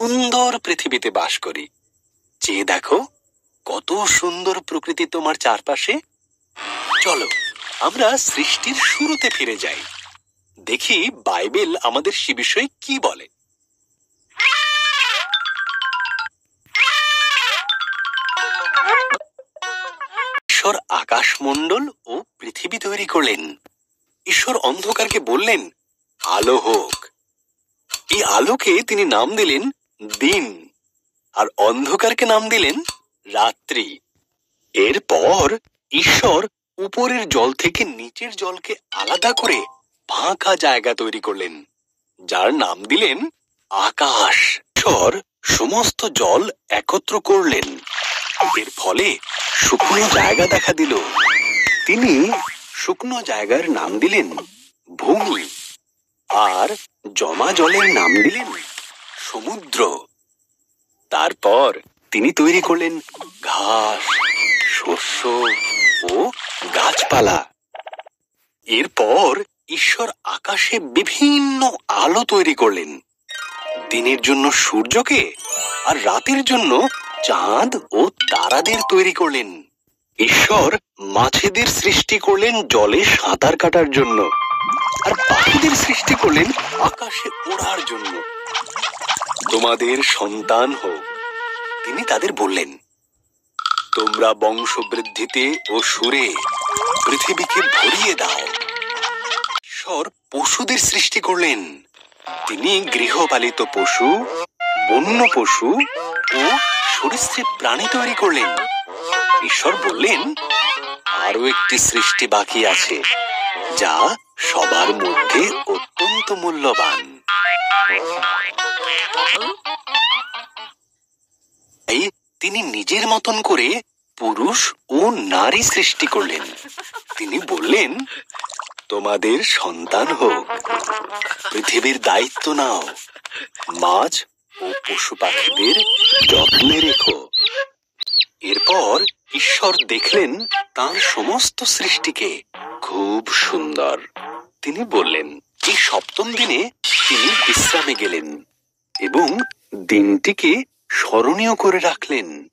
সুন্দর পৃথিবীতে বাস করি। চেয়ে দেখো কত সুন্দর প্রকৃতি তোমার চারপাশে। চলো আমরা সৃষ্টির শুরুতে ফিরে যাই, দেখি বাইবেল আমাদের সে বিষয়ে কি বলে। ঈশ্বর আকাশমণ্ডল ও পৃথিবী তৈরি করলেন। ঈশ্বর অন্ধকারকে বললেন আলো হোক। এই আলোকে তিনি নাম দিলেন দিন, আর অন্ধকারকে নাম দিলেন রাত্রি। এরপর ঈশ্বর উপরের জল থেকে নিচের জলকে আলাদা করে ফাঁকা জায়গা তৈরি করলেন, যার নাম দিলেন আকাশ। ঈশ্বর সমস্ত জল একত্র করলেন, এর ফলে শুকনো জায়গা দেখা দিল। তিনি শুকনো জায়গার নাম দিলেন ভূমি, আর জমা জলের নাম দিলেন সমুদ্র। তারপর তিনি তৈরি করলেন ঘাস, শস্য ও গাছপালা। এরপর ঈশ্বর আকাশে বিভিন্ন আলো তৈরি করলেন, দিনের জন্য সূর্যকে আর রাতের জন্য চাঁদ ও তারাদের তৈরি করলেন। ঈশ্বর মাছেদের সৃষ্টি করলেন জলে সাঁতার কাটার জন্য, আর পাখিদের সৃষ্টি করলেন আকাশে ওড়ার জন্য। তোমাদের সন্তান হোক, তিনি তাদের বললেন, তোমরা বংশবৃদ্ধিতে ও সুরে পৃথিবীকে ভরিয়ে দাও। ঈশ্বর পশুদের সৃষ্টি করলেন, তিনি গৃহপালিত পশু, বন্য পশু ও সরীসৃপ প্রাণী তৈরি করলেন। ঈশ্বর বললেন, আরো একটি সৃষ্টি বাকি আছে, যা সবার মধ্যে অত্যন্ত মূল্যবান। তিনি নিজের মতন করে পুরুষ ও নারী সৃষ্টি করলেন। তিনি বললেন, তোমাদের সন্তান হোক, পৃথিবীর দায়িত্ব নাও, মাছ ও পশু পাখিদের যত্নে রেখো। এরপর ঈশ্বর দেখলেন তার সমস্ত সৃষ্টিকে খুব সুন্দর। তিনি বললেন, এই সপ্তম দিনে তিনি বিশ্রামে গেলেন এবং দিনটিকে স্মরণীয় করে রাখলেন।